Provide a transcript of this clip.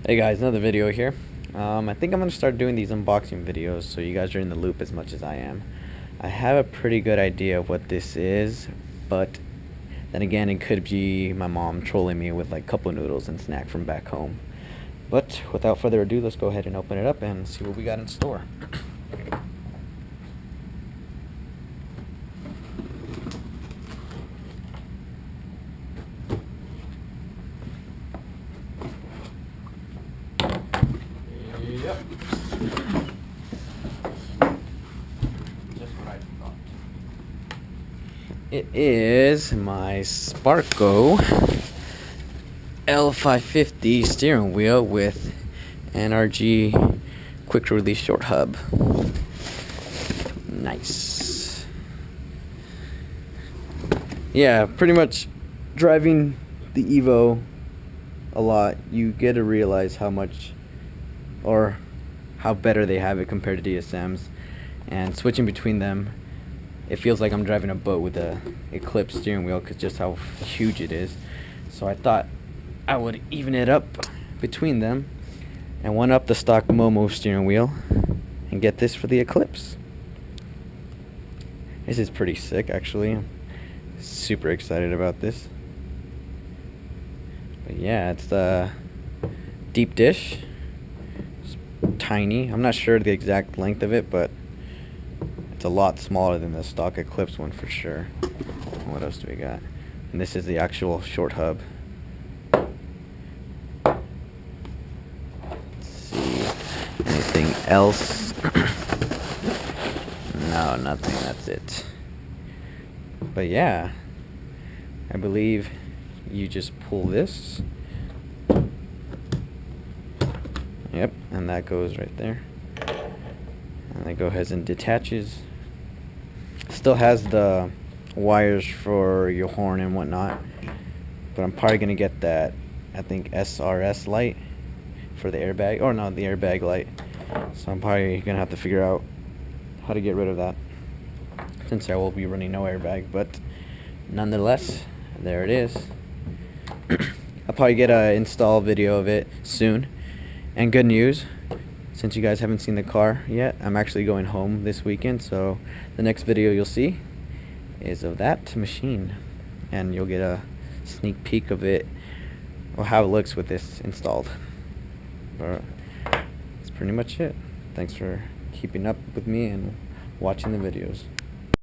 Hey guys, another video here. I think I'm going to start doing these unboxing videos so you guys are in the loop as much as I am. I have a pretty good idea of what this is, but then again it could be my mom trolling me with like cup of noodles and snack from back home. But without further ado, let's go ahead and open it up and see what we got in store. Yep. Just what I thought. It is my Sparco L550 steering wheel with NRG quick release short hub. Nice. Yeah, pretty much driving the Evo a lot, you get to realize how much or how better they have it compared to DSMs, and switching between them, it feels like I'm driving a boat with a Eclipse steering wheel because just how huge it is. So I thought I would even it up between them and one up the stock Momo steering wheel and get this for the Eclipse. This is pretty sick, actually. I'm super excited about this. But yeah, it's the deep dish. Tiny. I'm not sure the exact length of it, but it's a lot smaller than the stock Eclipse one for sure. What else do we got? And this is the actual short hub. Let's see. Anything else? No, nothing. That's it. But yeah, I believe you just pull this. Yep, and that goes right there. And that goes ahead and detaches. Still has the wires for your horn and whatnot, but I'm probably gonna get that, I think, SRS light for the airbag, or no, the airbag light. So I'm probably gonna have to figure out how to get rid of that, since I will be running no airbag. But nonetheless, there it is. I'll probably get a install video of it soon. And good news, since you guys haven't seen the car yet, I'm actually going home this weekend, so the next video you'll see is of that machine, and you'll get a sneak peek of it, or how it looks with this installed. But that's pretty much it. Thanks for keeping up with me and watching the videos.